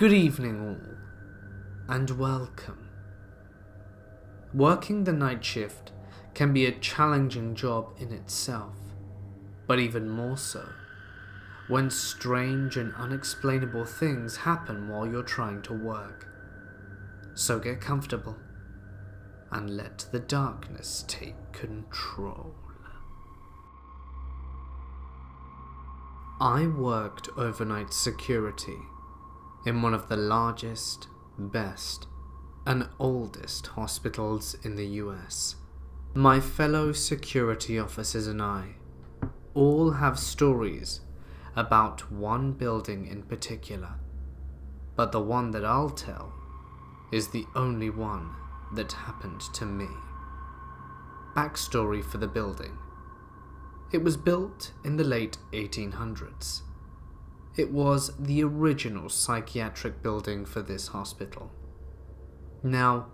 Good evening all, and welcome. Working the night shift can be a challenging job in itself, but even more so when strange and unexplainable things happen while you're trying to work. So get comfortable and let the darkness take control. I worked overnight security in one of the largest, best, and oldest hospitals in the US. My fellow security officers and I all have stories about one building in particular, but the one that I'll tell is the only one that happened to me. Backstory for the building. It was built in the late 1800s. It was the original psychiatric building for this hospital. Now,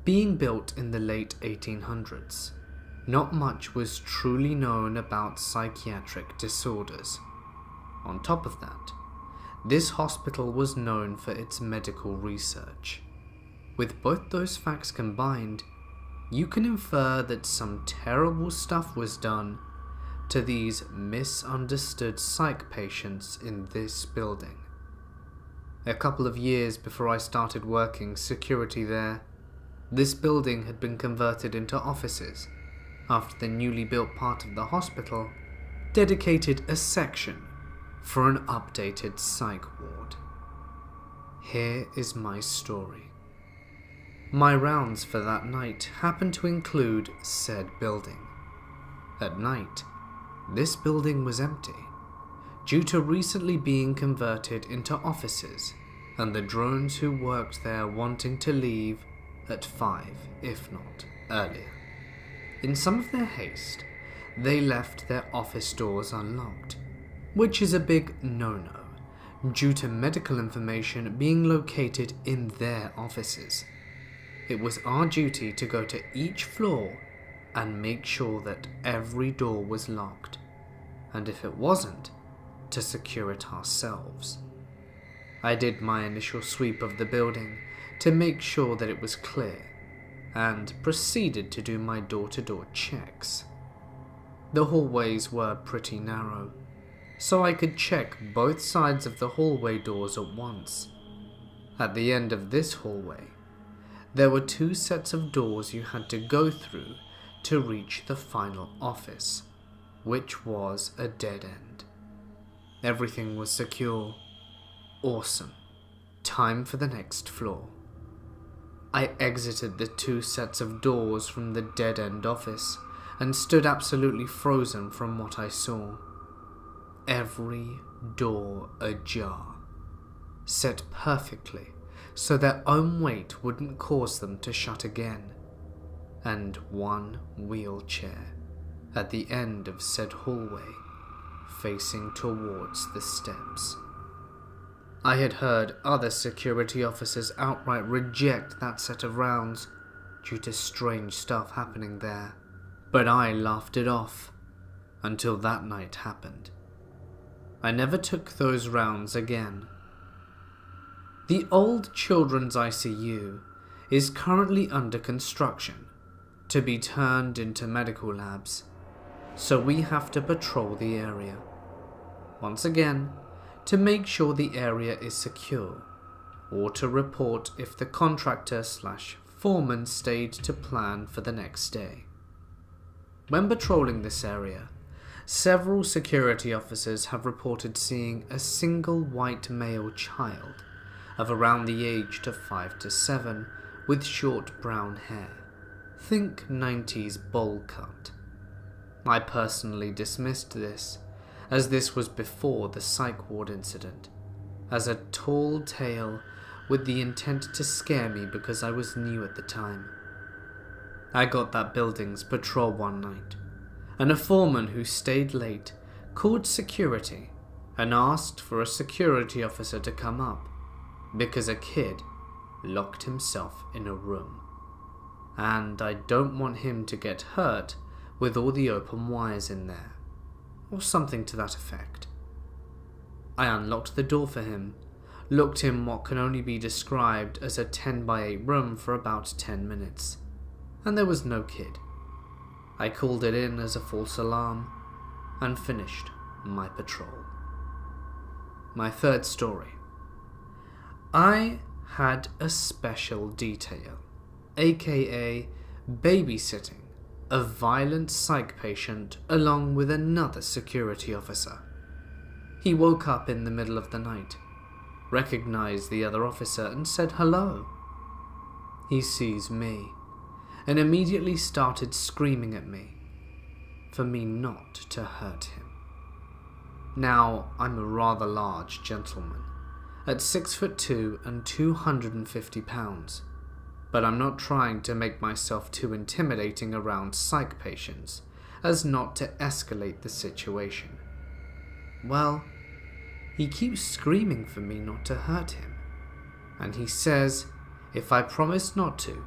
being built in the late 1800s, not much was truly known about psychiatric disorders. On top of that, this hospital was known for its medical research. With both those facts combined, you can infer that some terrible stuff was done to these misunderstood psych patients in this building. A couple of years before I started working security there, this building had been converted into offices after the newly built part of the hospital dedicated a section for an updated psych ward. Here is my story. My rounds for that night happened to include said building. At night, this building was empty, due to recently being converted into offices and the drones who worked there wanting to leave at 5, if not earlier. In some of their haste, they left their office doors unlocked, which is a big no-no, due to medical information being located in their offices. It was our duty to go to each floor and make sure that every door was locked, and if it wasn't, to secure it ourselves. I did my initial sweep of the building to make sure that it was clear, and proceeded to do my door-to-door checks. The hallways were pretty narrow, so I could check both sides of the hallway doors at once. At the end of this hallway, there were 2 sets of doors you had to go through to reach the final office, which was a dead end. Everything was secure. Awesome. Time for the next floor. I exited the 2 sets of doors from the dead end office and stood absolutely frozen from what I saw. Every door ajar, set perfectly so their own weight wouldn't cause them to shut again, and 1 wheelchair at the end of said hallway, facing towards the steps. I had heard other security officers outright reject that set of rounds due to strange stuff happening there, but I laughed it off until that night happened. I never took those rounds again. The old children's ICU is currently under construction to be turned into medical labs, so we have to patrol the area. Once again, to make sure the area is secure, or to report if the contractor/foreman stayed to plan for the next day. When patrolling this area, several security officers have reported seeing a single white male child of around the age of 5 to 7 with short brown hair. Think 90s bowl cut. I personally dismissed this, as this was before the psych ward incident, as a tall tale with the intent to scare me because I was new at the time. I got that building's patrol one night, and a foreman who stayed late called security and asked for a security officer to come up because a kid locked himself in a room, and I don't want him to get hurt with all the open wires in there, or something to that effect. I unlocked the door for him, looked in what can only be described as a 10 by 8 room for about 10 minutes, and there was no kid. I called it in as a false alarm and finished my patrol. My third story. I had a special detail, aka babysitting a violent psych patient along with another security officer. He woke up in the middle of the night, recognized the other officer and said hello. He sees me and immediately started screaming at me for me not to hurt him. Now, I'm a rather large gentleman, at 6'2" and 250 pounds, but I'm not trying to make myself too intimidating around psych patients as not to escalate the situation. Well, he keeps screaming for me not to hurt him, and he says if I promised not to,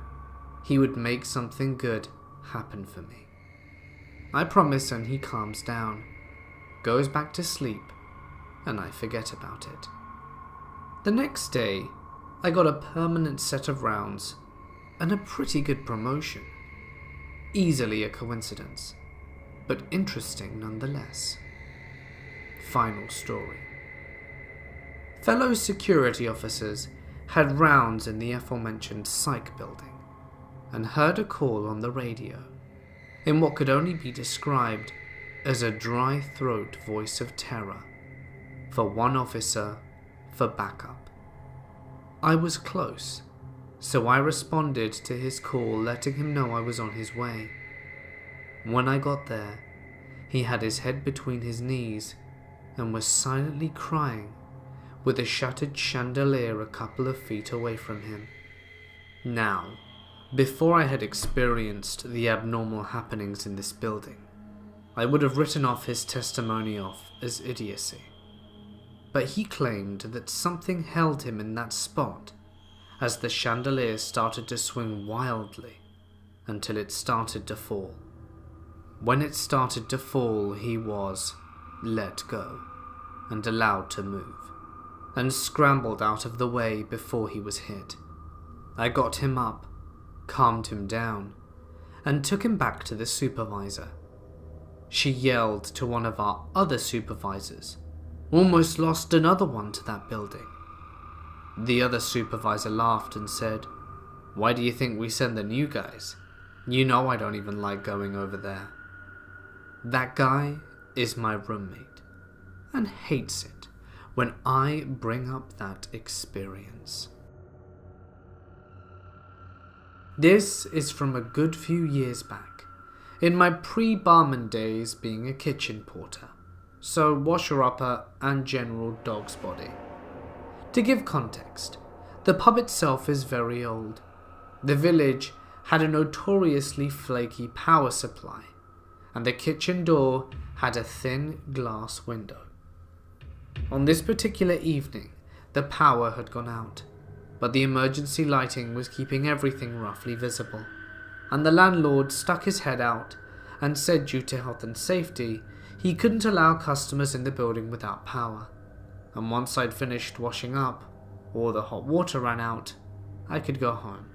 he would make something good happen for me. I promise, and he calms down, goes back to sleep, and I forget about it. The next day, I got a permanent set of rounds and a pretty good promotion. Easily a coincidence, but interesting nonetheless. Final story. Fellow security officers had rounds in the aforementioned psych building and heard a call on the radio in what could only be described as a dry throat voice of terror for one officer for backup. I was close, so I responded to his call, letting him know I was on his way. When I got there, he had his head between his knees and was silently crying with a shattered chandelier a couple of feet away from him. Now, before I had experienced the abnormal happenings in this building, I would have written off his testimony off as idiocy. But he claimed that something held him in that spot as the chandelier started to swing wildly until it started to fall. When it started to fall, he was let go and allowed to move, and scrambled out of the way before he was hit. I got him up, calmed him down, and took him back to the supervisor. She yelled to one of our other supervisors, almost lost another one to that building. The other supervisor laughed and said, "Why do you think we send the new guys? You know I don't even like going over there." That guy is my roommate, and hates it when I bring up that experience. This is from a good few years back, in my pre-barman days being a kitchen porter, so washer-upper and general dog's body. To give context, the pub itself is very old. The village had a notoriously flaky power supply, and the kitchen door had a thin glass window. On this particular evening, the power had gone out, but the emergency lighting was keeping everything roughly visible, and the landlord stuck his head out and said due to health and safety, he couldn't allow customers in the building without power, and once I'd finished washing up, or the hot water ran out, I could go home.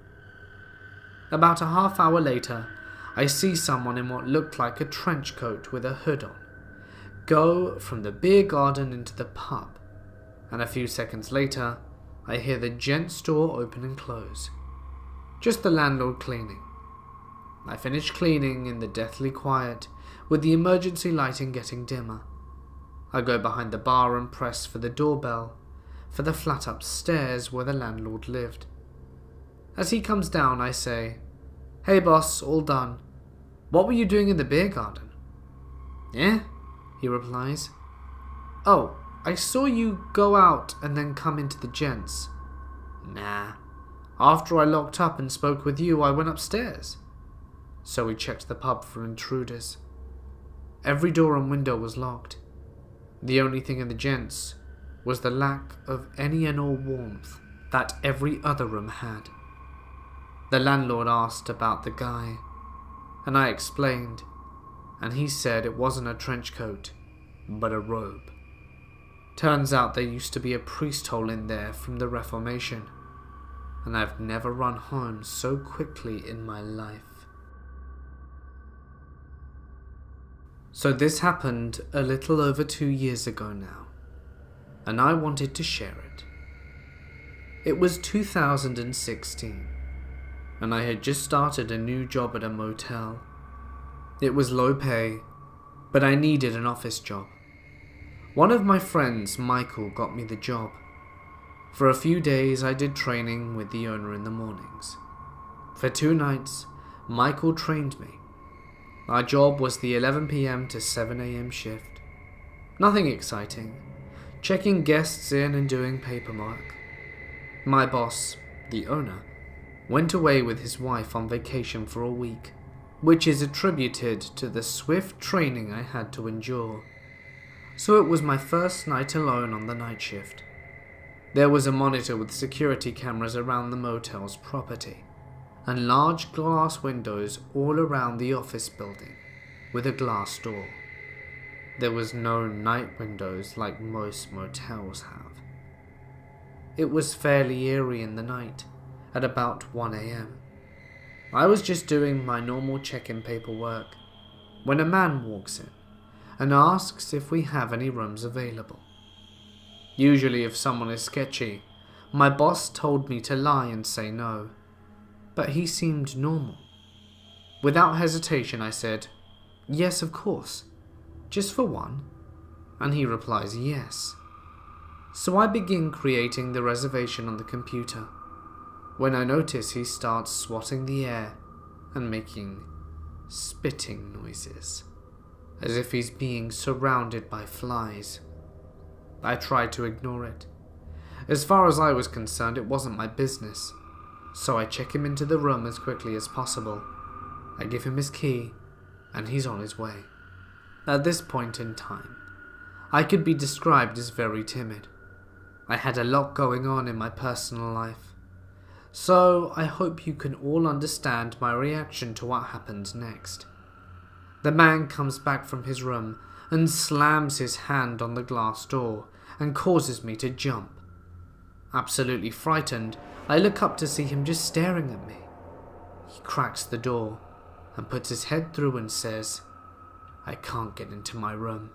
About a half hour later, I see someone in what looked like a trench coat with a hood on go from the beer garden into the pub, and a few seconds later, I hear the gents' door open and close. Just the landlord cleaning. I finish cleaning in the deathly quiet, with the emergency lighting getting dimmer. I go behind the bar and press for the doorbell, for the flat upstairs where the landlord lived. As he comes down, I say, "Hey boss, all done. What were you doing in the beer garden?" "Yeah?" he replies. "Oh, I saw you go out and then come into the gents." "Nah. After I locked up and spoke with you, I went upstairs." So we checked the pub for intruders. Every door and window was locked. The only thing in the gents was the lack of any and all warmth that every other room had. The landlord asked about the guy, and I explained, and he said it wasn't a trench coat, but a robe. Turns out there used to be a priest hole in there from the Reformation, and I've never run home so quickly in my life. So this happened a little over 2 years ago now, and I wanted to share it. It was 2016, and I had just started a new job at a motel. It was low pay, but I needed an office job. One of my friends, Michael, got me the job. For a few days I did training with the owner in the mornings. For 2 nights, Michael trained me. Our job was the 11 PM to 7 AM shift. Nothing exciting, checking guests in and doing paperwork. My boss, the owner, went away with his wife on vacation for a week, which is attributed to the swift training I had to endure. So it was my first night alone on the night shift. There was a monitor with security cameras around the motel's property, and large glass windows all around the office building, with a glass door. There was no night windows like most motels have. It was fairly eerie in the night, at about 1 AM. I was just doing my normal check-in paperwork, when a man walks in, and asks if we have any rooms available. Usually if someone is sketchy, my boss told me to lie and say no, but he seemed normal. Without hesitation I said, "Yes, of course, just for one," and he replies yes. So I begin creating the reservation on the computer, when I notice he starts swatting the air and making spitting noises, as if he's being surrounded by flies. I tried to ignore it. As far as I was concerned, it wasn't my business, so I check him into the room as quickly as possible. I give him his key, and he's on his way. At this point in time, I could be described as very timid. I had a lot going on in my personal life, so I hope you can all understand my reaction to what happened next. The man comes back from his room and slams his hand on the glass door and causes me to jump. Absolutely frightened, I look up to see him just staring at me. He cracks the door and puts his head through and says, "I can't get into my room.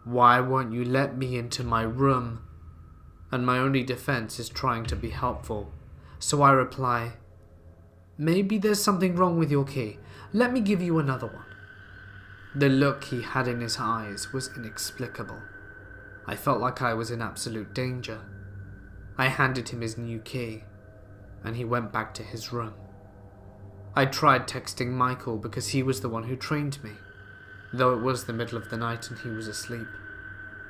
Why won't you let me into my room?" And my only defense is trying to be helpful, so I reply, "Maybe there's something wrong with your key. Let me give you another one." The look he had in his eyes was inexplicable. I felt like I was in absolute danger. I handed him his new key, and he went back to his room. I tried texting Michael because he was the one who trained me, though it was the middle of the night and he was asleep.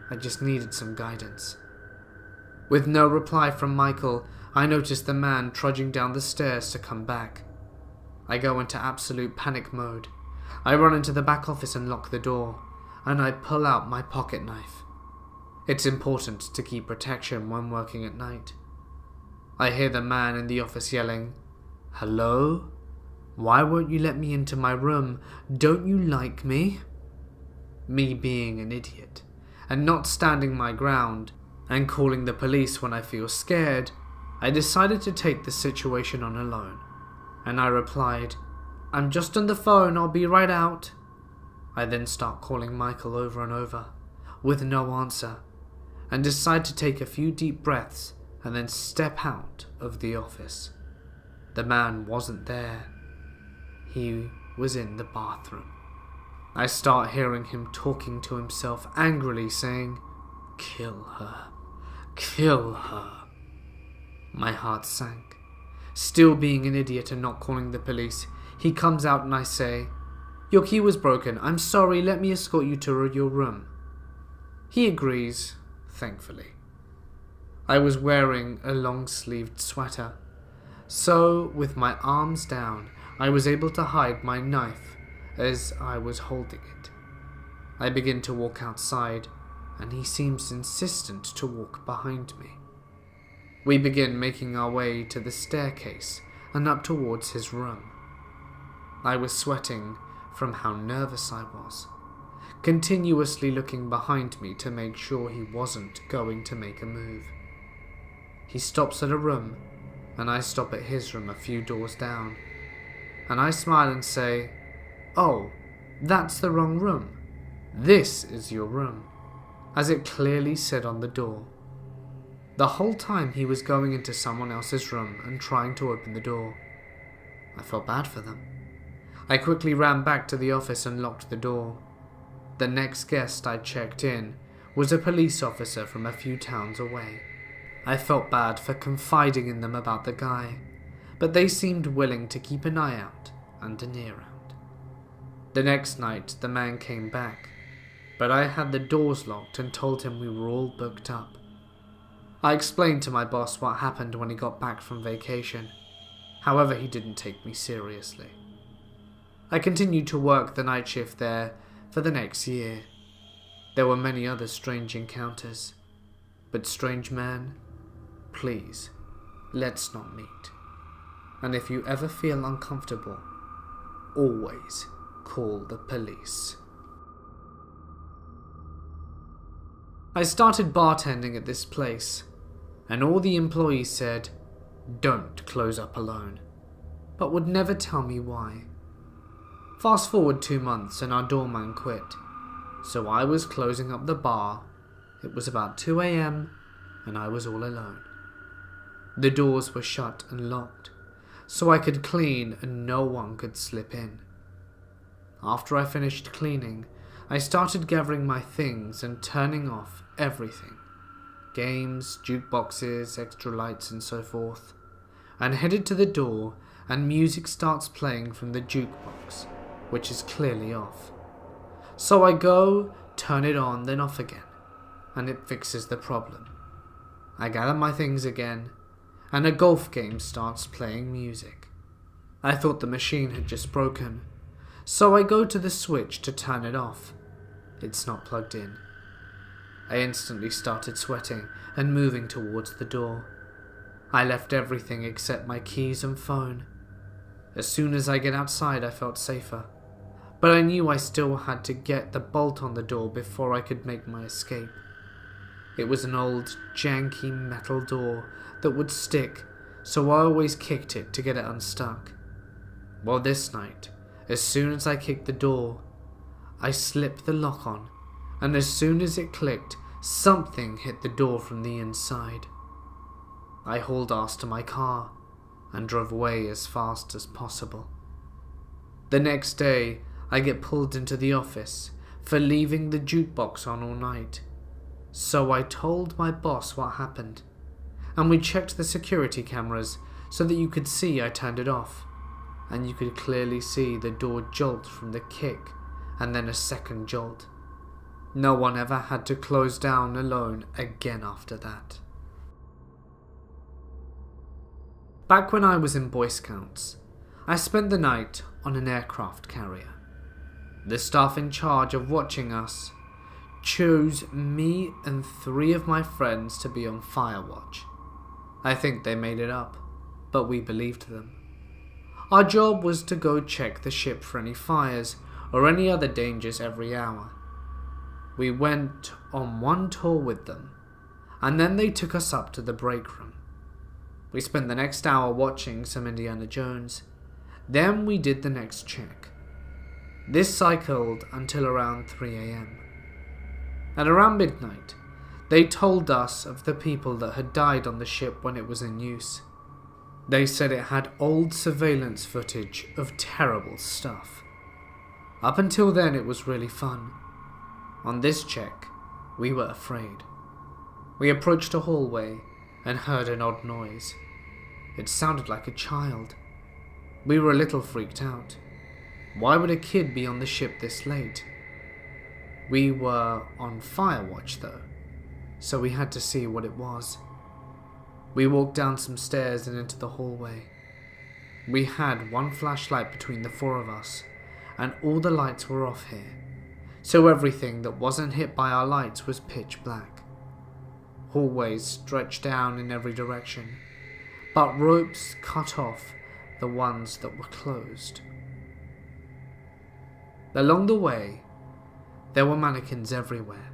I just needed some guidance. With no reply from Michael, I noticed the man trudging down the stairs to come back. I go into absolute panic mode. I run into the back office and lock the door, and I pull out my pocket knife. It's important to keep protection when working at night. I hear the man in the office yelling, "Hello? Why won't you let me into my room? Don't you like me?" Me being an idiot, and not standing my ground, and calling the police when I feel scared, I decided to take the situation on alone, and I replied, "I'm just on the phone, I'll be right out." I then start calling Michael over and over, with no answer, and decide to take a few deep breaths and then step out of the office. The man wasn't there. He was in the bathroom. I start hearing him talking to himself angrily, saying, "Kill her, kill her." My heart sank. Still being an idiot and not calling the police, he comes out and I say, "Your key was broken. I'm sorry, let me escort you to your room." He agrees, thankfully. I was wearing a long-sleeved sweater, so with my arms down, I was able to hide my knife as I was holding it. I begin to walk outside, and he seems insistent to walk behind me. We begin making our way to the staircase and up towards his room. I was sweating from how nervous I was. continuously looking behind me to make sure he wasn't going to make a move. He stops at a room, and I stop at his room a few doors down, and I smile and say, "Oh, that's the wrong room. This is your room," as it clearly said on the door. The whole time he was going into someone else's room and trying to open the door. I felt bad for them. I quickly ran back to the office and locked the door. The next guest I checked in was a police officer from a few towns away. I felt bad for confiding in them about the guy, but they seemed willing to keep an eye out and an ear out. The next night the man came back, but I had the doors locked and told him we were all booked up. I explained to my boss what happened when he got back from vacation. However, he didn't take me seriously. I continued to work the night shift there for the next year. There were many other strange encounters, but strange man, please, let's not meet. And if you ever feel uncomfortable, always call the police. I started bartending at this place, and all the employees said, "Don't close up alone," but would never tell me why. Fast forward 2 months and our doorman quit, so I was closing up the bar. It was about 2 a.m. and I was all alone. The doors were shut and locked, so I could clean and no one could slip in. After I finished cleaning, I started gathering my things and turning off everything. Games, jukeboxes, extra lights and so forth, and headed to the door, and music starts playing from the jukebox, which is clearly off. So I go, turn it on, then off again, and it fixes the problem. I gather my things again, and a golf game starts playing music. I thought the machine had just broken, so I go to the switch to turn it off. It's not plugged in. I instantly started sweating and moving towards the door. I left everything except my keys and phone. As soon as I get outside, I felt safer, but I knew I still had to get the bolt on the door before I could make my escape. It was an old, janky metal door that would stick, so I always kicked it to get it unstuck. Well, this night, as soon as I kicked the door, I slipped the lock on, and as soon as it clicked, something hit the door from the inside. I hauled ass to my car and drove away as fast as possible. The next day, I get pulled into the office for leaving the jukebox on all night. So I told my boss what happened, and we checked the security cameras so that you could see I turned it off, and you could clearly see the door jolt from the kick and then a second jolt. No one ever had to close down alone again after that. Back when I was in Boy Scouts, I spent the night on an aircraft carrier. The staff in charge of watching us chose me and 3 of my friends to be on fire watch. I think they made it up, but we believed them. Our job was to go check the ship for any fires or any other dangers every hour. We went on one tour with them, and then they took us up to the break room. We spent the next hour watching some Indiana Jones. Then we did the next check. This cycled until around 3 a.m. At around midnight, they told us of the people that had died on the ship when it was in use. They said it had old surveillance footage of terrible stuff. Up until then, it was really fun. On this check, we were afraid. We approached a hallway and heard an odd noise. It sounded like a child. We were a little freaked out. Why would a kid be on the ship this late? We were on fire watch though, so we had to see what it was. We walked down some stairs and into the hallway. We had one flashlight between the 4 of us, and all the lights were off here, so everything that wasn't hit by our lights was pitch black. Hallways stretched down in every direction, but ropes cut off the ones that were closed. Along the way, There were mannequins everywhere.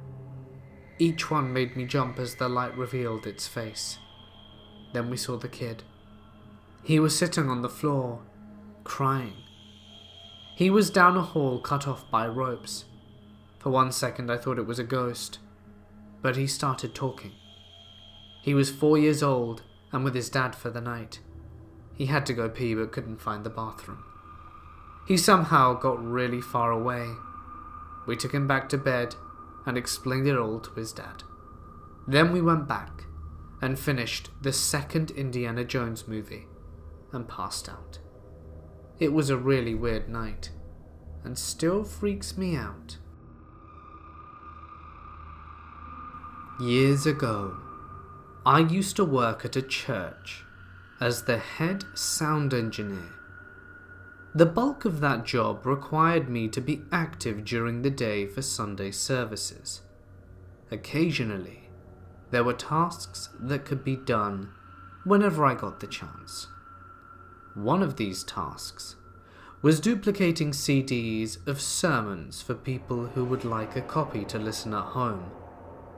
Each one made me jump as the light revealed its face. Then we saw the kid. He was sitting on the floor, crying. He was down a hall cut off by ropes. For 1 second I thought it was a ghost, but he started talking. He was 4 years old and with his dad for the night. He had to go pee but couldn't find the bathroom. He somehow got really far away. We took him back to bed and explained it all to his dad. Then we went back and finished the second Indiana Jones movie and passed out. It was a really weird night and still freaks me out. Years ago, I used to work at a church as the head sound engineer. The bulk of that job required me to be active during the day for Sunday services. Occasionally, there were tasks that could be done whenever I got the chance. One of these tasks was duplicating CDs of sermons for people who would like a copy to listen at home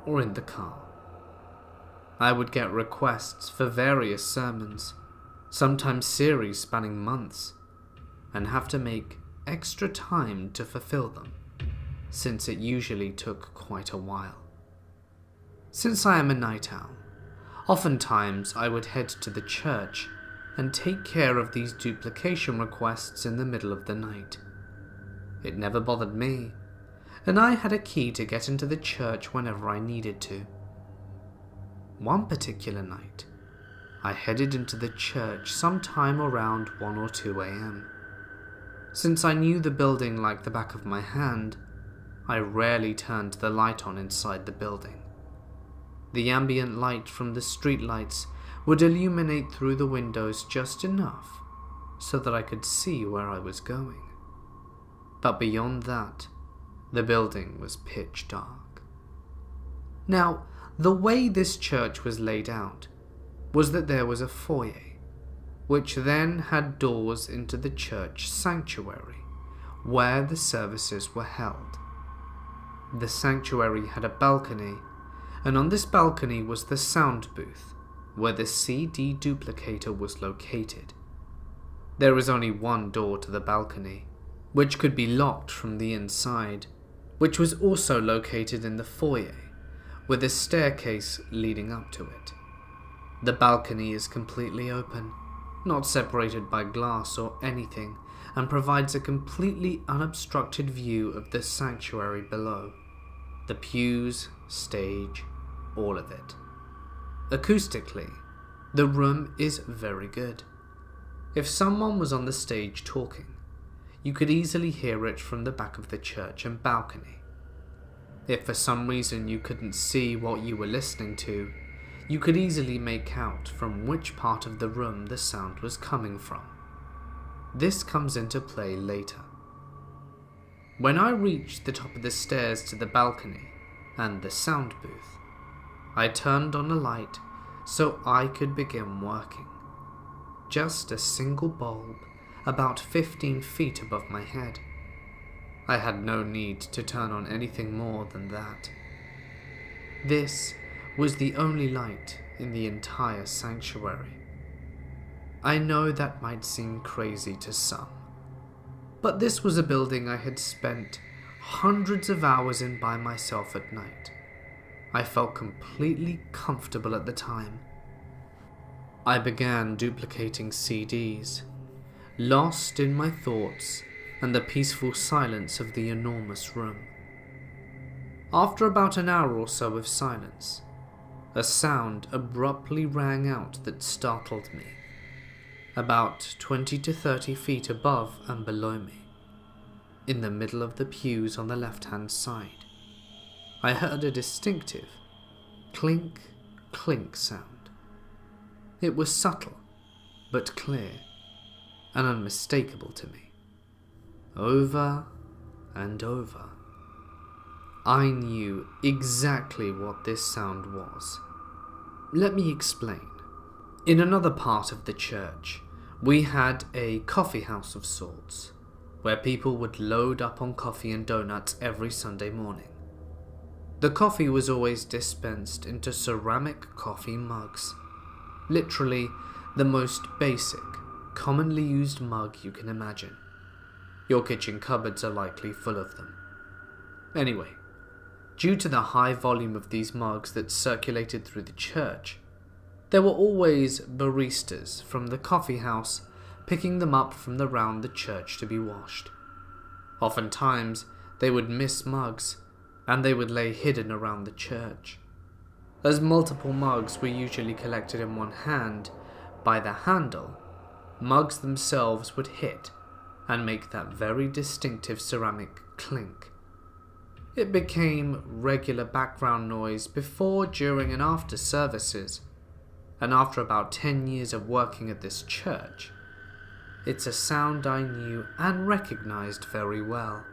or in the car. I would get requests for various sermons, sometimes series spanning months, and have to make extra time to fulfill them, since it usually took quite a while. Since I am a night owl, oftentimes I would head to the church and take care of these duplication requests in the middle of the night. It never bothered me, and I had a key to get into the church whenever I needed to. One particular night, I headed into the church sometime around 1 or 2 a.m. Since I knew the building like the back of my hand, I rarely turned the light on inside the building. The ambient light from the streetlights would illuminate through the windows just enough so that I could see where I was going. But beyond that, the building was pitch dark. Now, the way this church was laid out was that there was a foyer, which then had doors into the church sanctuary, where the services were held. The sanctuary had a balcony, and on this balcony was the sound booth, where the CD duplicator was located. There was only one door to the balcony, which could be locked from the inside, which was also located in the foyer, with a staircase leading up to it. The balcony is completely open, not separated by glass or anything, and provides a completely unobstructed view of the sanctuary below. The pews, stage, all of it. Acoustically, the room is very good. If someone was on the stage talking, you could easily hear it from the back of the church and balcony. If for some reason you couldn't see what you were listening to, you could easily make out from which part of the room the sound was coming from. This comes into play later. When I reached the top of the stairs to the balcony and the sound booth, I turned on a light so I could begin working. Just a single bulb, about 15 feet above my head. I had no need to turn on anything more than that. This was the only light in the entire sanctuary. I know that might seem crazy to some, but this was a building I had spent hundreds of hours in by myself at night. I felt completely comfortable at the time. I began duplicating CDs, lost in my thoughts and the peaceful silence of the enormous room. After about an hour or so of silence, a sound abruptly rang out that startled me, about 20 to 30 feet above and below me, in the middle of the pews on the left-hand side. I heard a distinctive clink, clink sound. It was subtle, but clear, and unmistakable to me. Over and over. I knew exactly what this sound was. Let me explain. In another part of the church, we had a coffee house of sorts, where people would load up on coffee and donuts every Sunday morning. The coffee was always dispensed into ceramic coffee mugs. Literally the most basic, commonly used mug you can imagine. Your kitchen cupboards are likely full of them. Anyway, due to the high volume of these mugs that circulated through the church, there were always baristas from the coffee house picking them up from around the church to be washed. Oftentimes, they would miss mugs, and they would lay hidden around the church. As multiple mugs were usually collected in one hand by the handle, mugs themselves would hit and make that very distinctive ceramic clink. It became regular background noise before, during, and after services, and after about 10 years of working at this church, it's a sound I knew and recognized very well.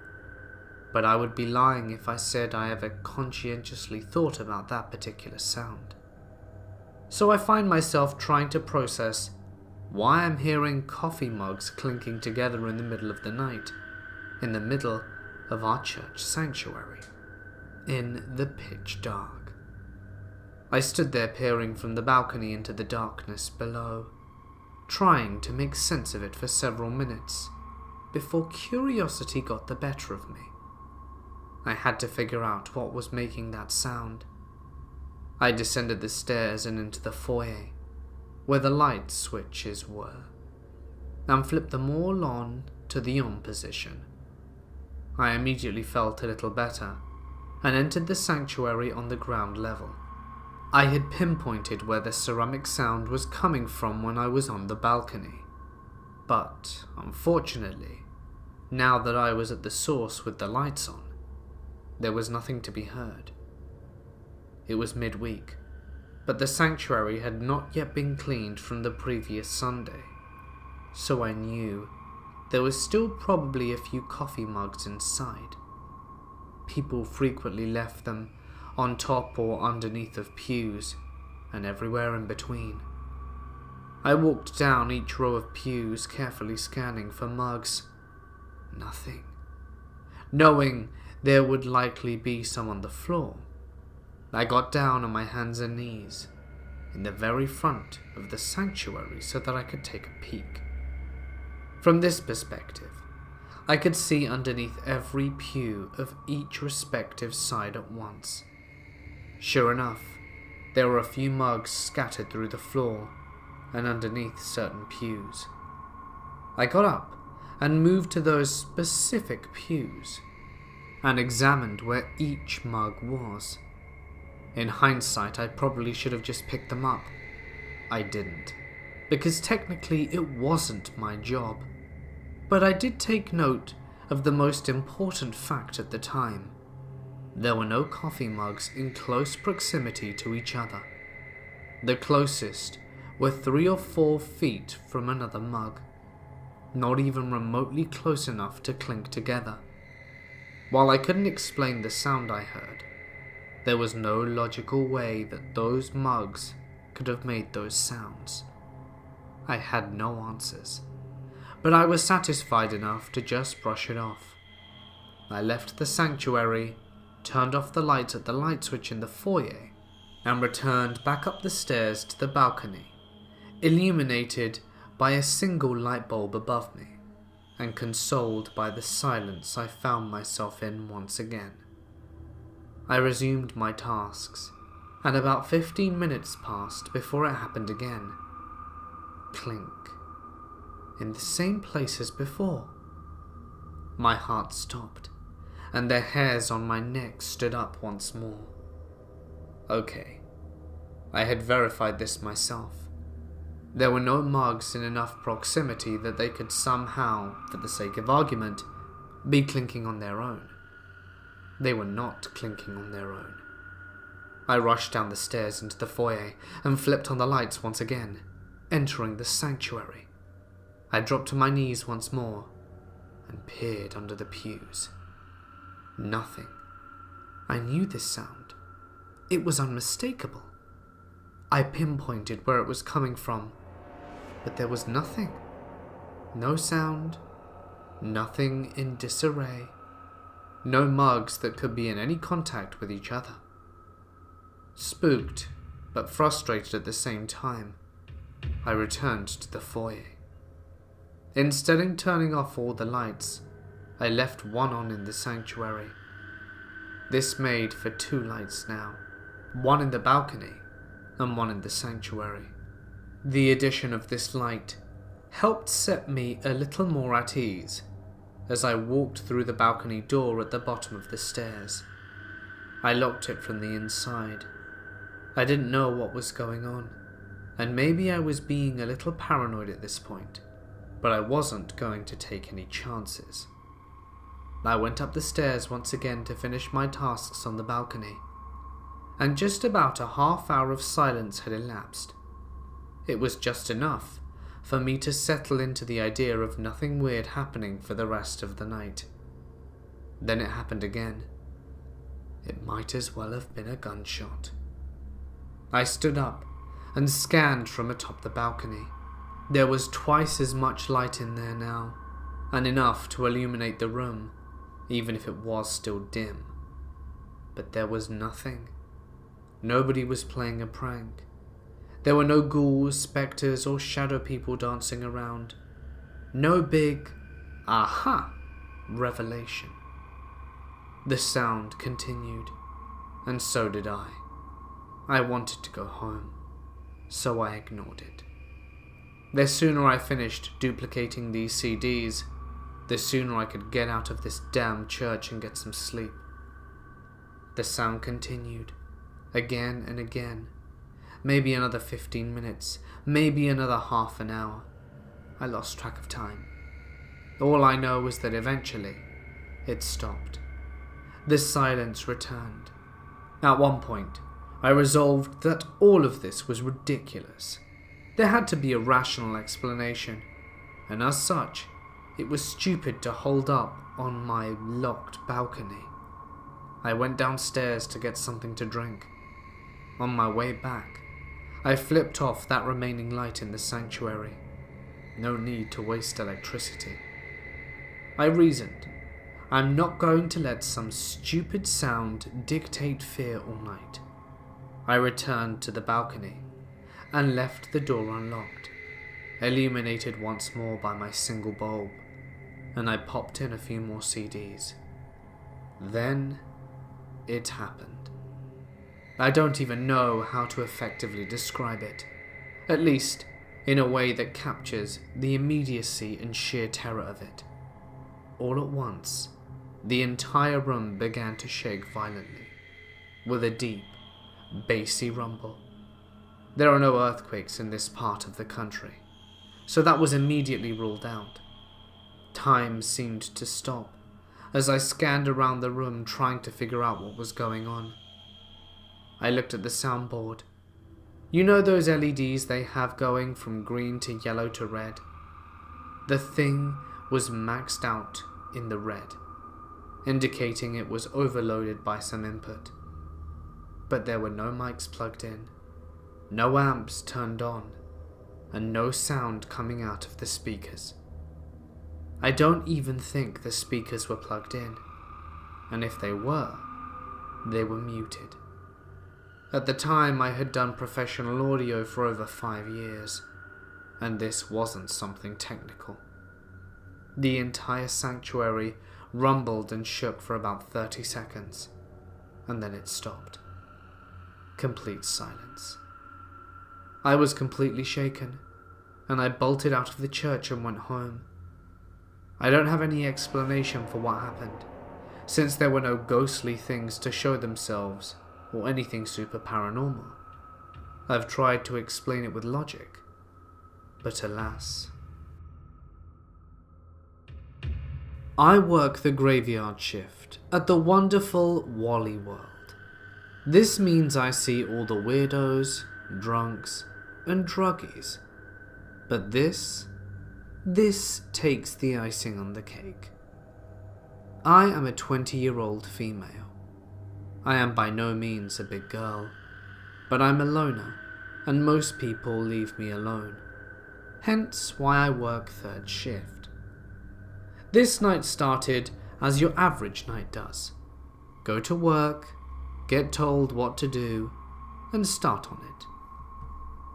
But I would be lying if I said I ever conscientiously thought about that particular sound. So I find myself trying to process why I'm hearing coffee mugs clinking together in the middle of the night, in the middle of our church sanctuary, in the pitch dark. I stood there peering from the balcony into the darkness below, trying to make sense of it for several minutes, before curiosity got the better of me. I had to figure out what was making that sound. I descended the stairs and into the foyer, where the light switches were, and flipped them all on to the on position. I immediately felt a little better, and entered the sanctuary on the ground level. I had pinpointed where the ceramic sound was coming from when I was on the balcony, but, unfortunately, now that I was at the source with the lights on, there was nothing to be heard. It was midweek, but the sanctuary had not yet been cleaned from the previous Sunday, so I knew there was still probably a few coffee mugs inside. People frequently left them on top or underneath of pews, and everywhere in between. I walked down each row of pews, carefully scanning for mugs. Nothing. Knowing there would likely be some on the floor, I got down on my hands and knees in the very front of the sanctuary so that I could take a peek. From this perspective, I could see underneath every pew of each respective side at once. Sure enough, there were a few mugs scattered through the floor and underneath certain pews. I got up and moved to those specific pews and examined where each mug was. In hindsight, I probably should have just picked them up. I didn't, because technically it wasn't my job. But I did take note of the most important fact at the time. There were no coffee mugs in close proximity to each other. The closest were 3 or 4 feet from another mug, not even remotely close enough to clink together. While I couldn't explain the sound I heard, there was no logical way that those mugs could have made those sounds. I had no answers, but I was satisfied enough to just brush it off. I left the sanctuary, turned off the lights at the light switch in the foyer, and returned back up the stairs to the balcony, illuminated by a single light bulb above me, and consoled by the silence I found myself in once again. I resumed my tasks, and about 15 minutes passed before it happened again. Clink. In the same place as before. My heart stopped, and the hairs on my neck stood up once more. Okay, I had verified this myself. There were no mugs in enough proximity that they could somehow, for the sake of argument, be clinking on their own. They were not clinking on their own. I rushed down the stairs into the foyer and flipped on the lights once again, entering the sanctuary. I dropped to my knees once more and peered under the pews. Nothing. I knew this sound. It was unmistakable. I pinpointed where it was coming from, but there was nothing. No sound, Nothing in disarray. No mugs that could be in any contact with each other. Spooked, but frustrated at the same time, I returned to the foyer. Instead of turning off all the lights, I left one on in the sanctuary. This made for 2 lights now, one in the balcony and one in the sanctuary. The addition of this light helped set me a little more at ease as I walked through the balcony door at the bottom of the stairs. I locked it from the inside. I didn't know what was going on, and maybe I was being a little paranoid at this point, but I wasn't going to take any chances. I went up the stairs once again to finish my tasks on the balcony, and just about a half hour of silence had elapsed. It was just enough for me to settle into the idea of nothing weird happening for the rest of the night. Then it happened again. It might as well have been a gunshot. I stood up and scanned from atop the balcony. There was twice as much light in there now, and enough to illuminate the room, even if it was still dim. But there was nothing. Nobody was playing a prank. There were no ghouls, spectres, or shadow people dancing around. No big, aha, revelation. The sound continued, and so did I. I wanted to go home, so I ignored it. The sooner I finished duplicating these CDs, the sooner I could get out of this damn church and get some sleep. The sound continued, again and again. Maybe another 15 minutes, maybe another half an hour. I lost track of time. All I know was that eventually, it stopped. The silence returned. At one point, I resolved that all of this was ridiculous. There had to be a rational explanation, and as such, it was stupid to hold up on my locked balcony. I went downstairs to get something to drink. On my way back, I flipped off that remaining light in the sanctuary. No need to waste electricity. I reasoned, I'm not going to let some stupid sound dictate fear all night. I returned to the balcony and left the door unlocked, illuminated once more by my single bulb, and I popped in a few more CDs. Then it happened. I don't even know how to effectively describe it, at least in a way that captures the immediacy and sheer terror of it. All at once, the entire room began to shake violently, with a deep, bassy rumble. There are no earthquakes in this part of the country, so that was immediately ruled out. Time seemed to stop as I scanned around the room trying to figure out what was going on. I looked at the soundboard. You know those LEDs they have going from green to yellow to red? The thing was maxed out in the red, indicating it was overloaded by some input. But there were no mics plugged in, no amps turned on, and no sound coming out of the speakers. I don't even think the speakers were plugged in, and if they were muted. At the time, I had done professional audio for over 5 years, and this wasn't something technical. The entire sanctuary rumbled and shook for about 30 seconds, and then it stopped. Complete silence. I was completely shaken, and I bolted out of the church and went home. I don't have any explanation for what happened, since there were no ghostly things to show themselves or anything super paranormal. I've tried to explain it with logic, but alas. I work the graveyard shift at the wonderful Wally World. This means I see all the weirdos, drunks, and druggies. But this takes the icing on the cake. I am a 20-year-old female. I am by no means a big girl, but I'm a loner, and most people leave me alone. Hence why I work third shift. This night started as your average night does. Go to work, get told what to do, and start on it.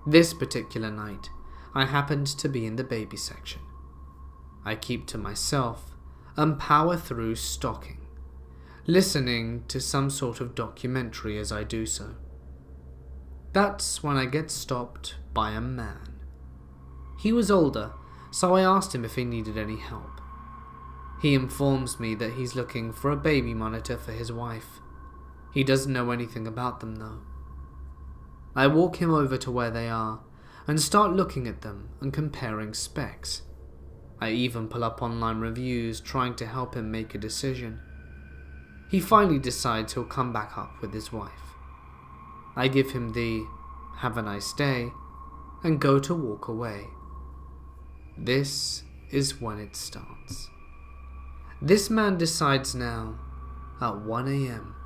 This particular night, I happened to be in the baby section. I keep to myself and power through stocking, listening to some sort of documentary as I do so. That's when I get stopped by a man. He was older, so I asked him if he needed any help. He informs me that he's looking for a baby monitor for his wife. He doesn't know anything about them though. I walk him over to where they are and start looking at them and comparing specs. I even pull up online reviews trying to help him make a decision. He finally decides he'll come back up with his wife. I give him the "have a nice day" and go to walk away. This is when it starts. This man decides now, at 1 a.m,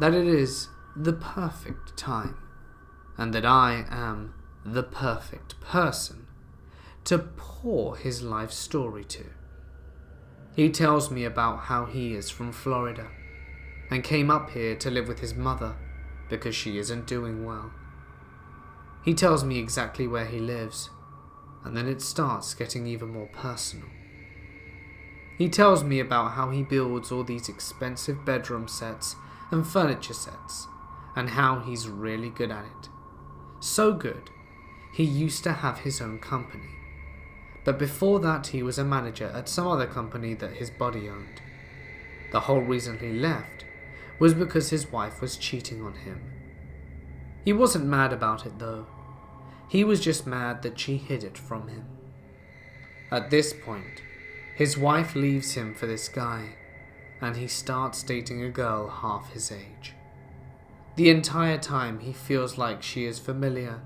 that it is the perfect time, and that I am the perfect person to pour his life story to. He tells me about how he is from Florida and came up here to live with his mother because she isn't doing well. He tells me exactly where he lives, and then it starts getting even more personal. He tells me about how he builds all these expensive bedroom sets and furniture sets, and how he's really good at it. So good, he used to have his own company. But before that he was a manager at some other company that his buddy owned. The whole reason he left was because his wife was cheating on him. He wasn't mad about it though. He was just mad that she hid it from him. At this point, his wife leaves him for this guy, and he starts dating a girl half his age. The entire time he feels like she is familiar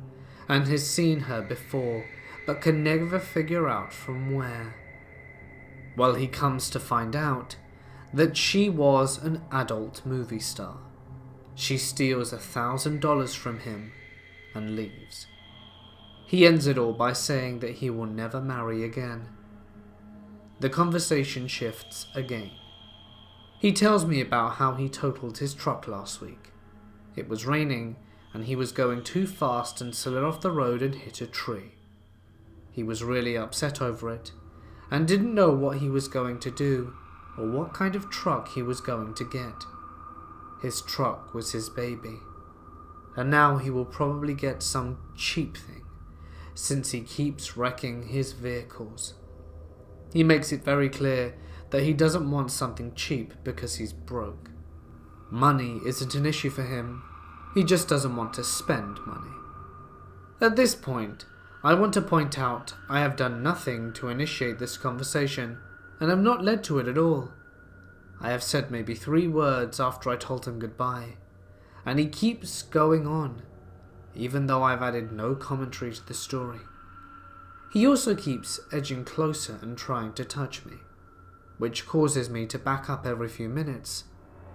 and has seen her before, but can never figure out from where. Well, he comes to find out that she was an adult movie star. She steals $1,000 from him and leaves. He ends it all by saying that he will never marry again. The conversation shifts again. He tells me about how he totaled his truck last week. It was raining and he was going too fast and slid off the road and hit a tree. He was really upset over it and didn't know what he was going to do or what kind of truck he was going to get. His truck was his baby, and now he will probably get some cheap thing since he keeps wrecking his vehicles. He makes it very clear that he doesn't want something cheap because he's broke. Money isn't an issue for him, he just doesn't want to spend money. At this point, I want to point out I have done nothing to initiate this conversation, and have not led to it at all. I have said maybe 3 words after I told him goodbye, and he keeps going on, even though I've added no commentary to the story. He also keeps edging closer and trying to touch me, which causes me to back up every few minutes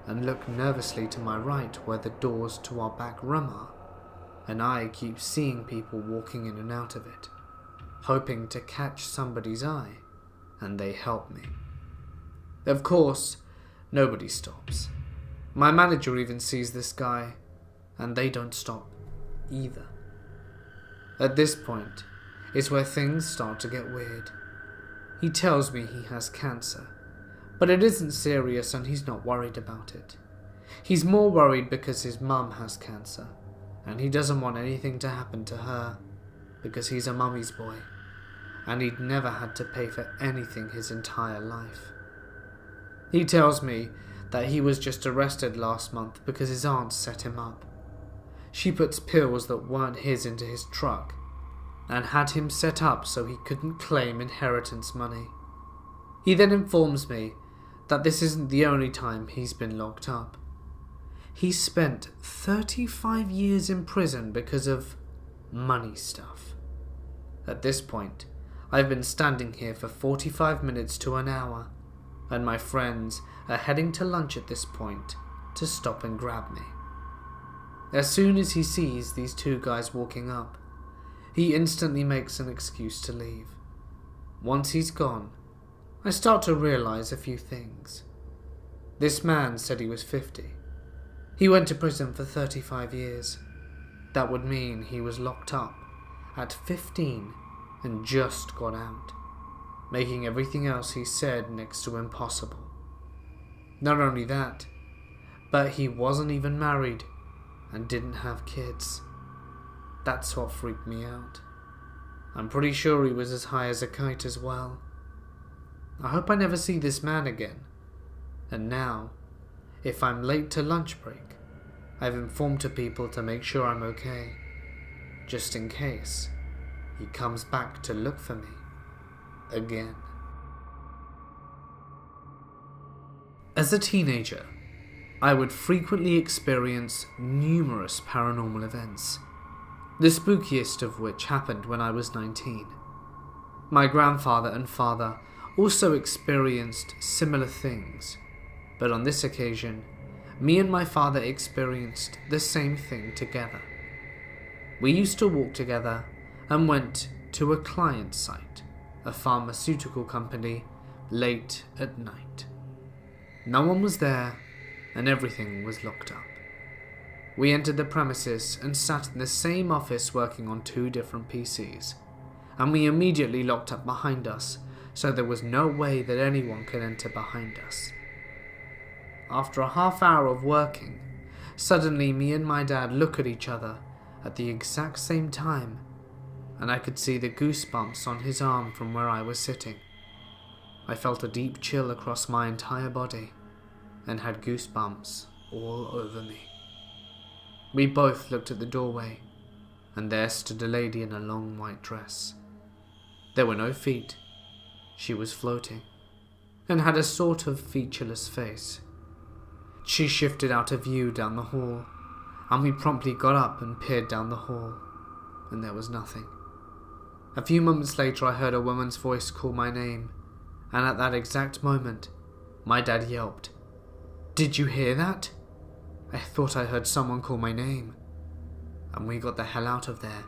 and look nervously to my right where the doors to our back room are, and I keep seeing people walking in and out of it, hoping to catch somebody's eye, and they help me. Of course, nobody stops. My manager even sees this guy, and they don't stop either. At this point is where things start to get weird. He tells me he has cancer, but it isn't serious and he's not worried about it. He's more worried because his mum has cancer, and he doesn't want anything to happen to her because he's a mummy's boy, and he'd never had to pay for anything his entire life. He tells me that he was just arrested last month because his aunt set him up. She puts pills that weren't his into his truck and had him set up so he couldn't claim inheritance money. He then informs me that this isn't the only time he's been locked up. He spent 35 years in prison because of money stuff. At this point, I've been standing here for 45 minutes to an hour, and my friends are heading to lunch at this point to stop and grab me. As soon as he sees these 2 guys walking up, he instantly makes an excuse to leave. Once he's gone, I start to realize a few things. This man said he was 50. He went to prison for 35 years. That would mean he was locked up at 15 and just got out, making everything else he said next to impossible. Not only that, but he wasn't even married and didn't have kids. That's what freaked me out. I'm pretty sure he was as high as a kite as well. I hope I never see this man again. And now, if I'm late to lunch break, I've informed to people to make sure I'm okay, just in case he comes back to look for me again. As a teenager, I would frequently experience numerous paranormal events, the spookiest of which happened when I was 19. My grandfather and father also experienced similar things, but on this occasion, me and my father experienced the same thing together. We used to walk together and went to a client site, a pharmaceutical company, late at night. No one was there and everything was locked up. We entered the premises and sat in the same office working on 2 different PCs, and we immediately locked up behind us, so there was no way that anyone could enter behind us. After a half hour of working, suddenly me and my dad look at each other at the exact same time, and I could see the goosebumps on his arm from where I was sitting. I felt a deep chill across my entire body and had goosebumps all over me. We both looked at the doorway, and there stood a lady in a long white dress. There were no feet. She was floating, and had a sort of featureless face. She shifted out of view down the hall, and we promptly got up and peered down the hall, and there was nothing. A few moments later I heard a woman's voice call my name, and at that exact moment, my dad yelped, "Did you hear that?" I thought I heard someone call my name, and we got the hell out of there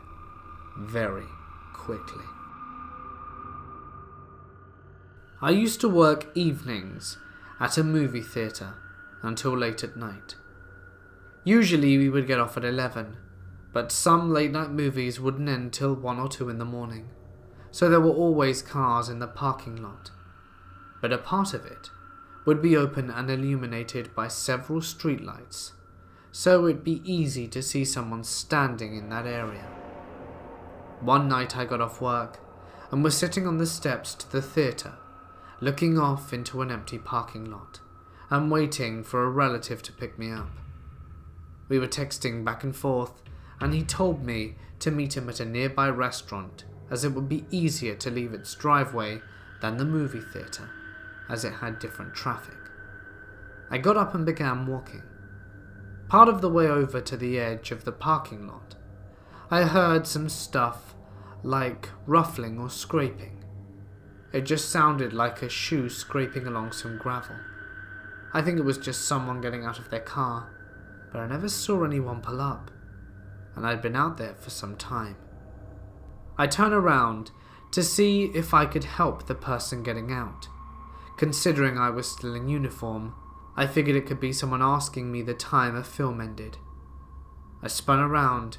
very quickly. I used to work evenings at a movie theatre until late at night. Usually we would get off at 11, but some late night movies wouldn't end till 1 or 2 in the morning, so there were always cars in the parking lot. But a part of it would be open and illuminated by several streetlights, so it'd be easy to see someone standing in that area. One night I got off work and was sitting on the steps to the theatre, looking off into an empty parking lot and waiting for a relative to pick me up. We were texting back and forth, and he told me to meet him at a nearby restaurant as it would be easier to leave its driveway than the movie theatre, as it had different traffic. I got up and began walking. Part of the way over to the edge of the parking lot, I heard some stuff like ruffling or scraping. It just sounded like a shoe scraping along some gravel. I think it was just someone getting out of their car, but I never saw anyone pull up, and I'd been out there for some time. I turned around to see if I could help the person getting out. Considering I was still in uniform, I figured it could be someone asking me the time a film ended. I spun around,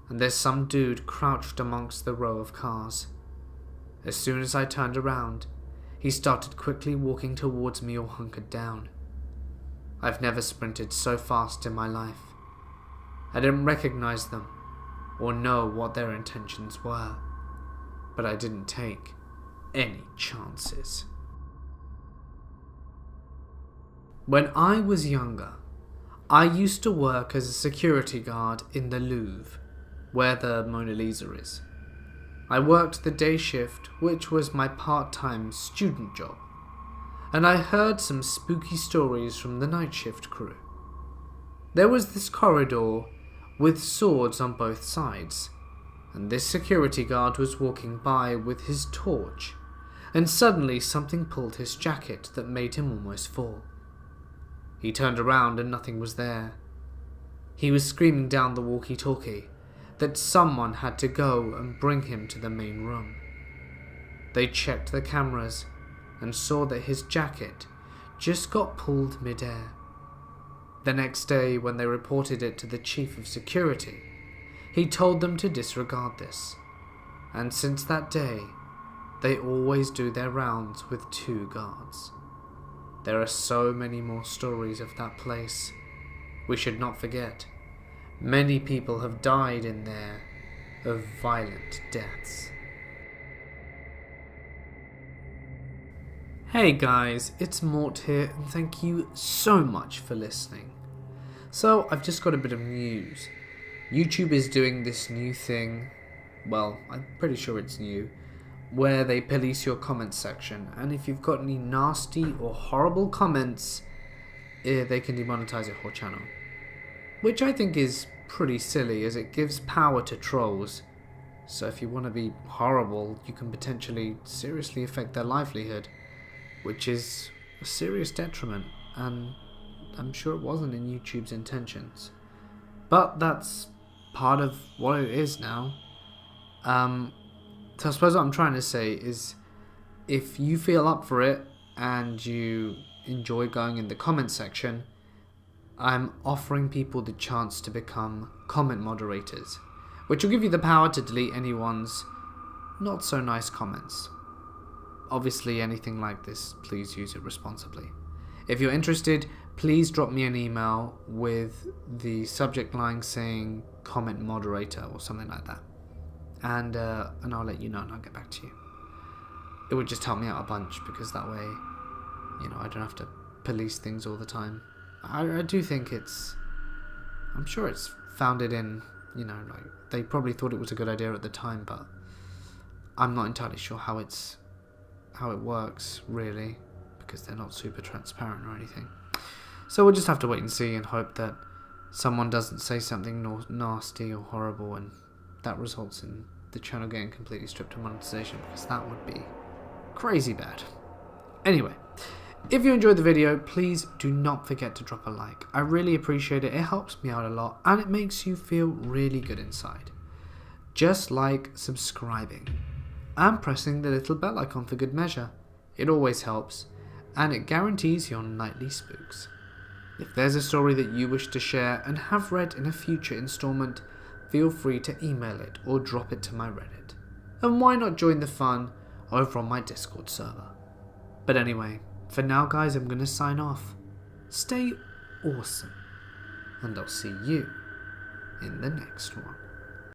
and there's some dude crouched amongst the row of cars. As soon as I turned around, he started quickly walking towards me all hunkered down. I've never sprinted so fast in my life. I didn't recognize them or know what their intentions were, but I didn't take any chances. When I was younger, I used to work as a security guard in the Louvre, where the Mona Lisa is. I worked the day shift, which was my part-time student job, and I heard some spooky stories from the night shift crew. There was this corridor with swords on both sides, and this security guard was walking by with his torch, and suddenly something pulled his jacket that made him almost fall. He turned around and nothing was there. He was screaming down the walkie-talkie that someone had to go and bring him to the main room. They checked the cameras, and saw that his jacket just got pulled mid-air. The next day, when they reported it to the chief of security, he told them to disregard this, and since that day, they always do their rounds with 2 guards. There are so many more stories of that place. We should not forget, many people have died in there of violent deaths. Hey guys, it's Mort here, and thank you so much for listening. So, I've just got a bit of news. YouTube is doing this new thing, well, I'm pretty sure it's new, where they police your comments section, and if you've got any nasty or horrible comments, they can demonetize your whole channel. Which I think is pretty silly, as it gives power to trolls. So if you want to be horrible, you can potentially seriously affect their livelihood, which is a serious detriment, and I'm sure it wasn't in YouTube's intentions. But that's part of what it is now. So I suppose what I'm trying to say is, if you feel up for it and you enjoy going in the comment section, I'm offering people the chance to become comment moderators, which will give you the power to delete anyone's not so nice comments. Obviously, anything like this, please use it responsibly. If you're interested, please drop me an email with the subject line saying comment moderator or something like that. And I'll let you know and I'll get back to you. It would just help me out a bunch, because that way, I don't have to police things all the time. I do think I'm sure it's founded in, they probably thought it was a good idea at the time, but I'm not entirely sure how it works, really, because they're not super transparent or anything. So we'll just have to wait and see and hope that someone doesn't say something nasty or horrible and that results in the channel getting completely stripped of monetization, because that would be crazy bad. Anyway, if you enjoyed the video, please do not forget to drop a like. I really appreciate it. It helps me out a lot and it makes you feel really good inside. Just like subscribing and pressing the little bell icon for good measure. It always helps, and it guarantees your nightly spooks. If there's a story that you wish to share and have read in a future installment, feel free to email it or drop it to my Reddit. And why not join the fun over on my Discord server? But anyway, for now guys, I'm going to sign off. Stay awesome, and I'll see you in the next one.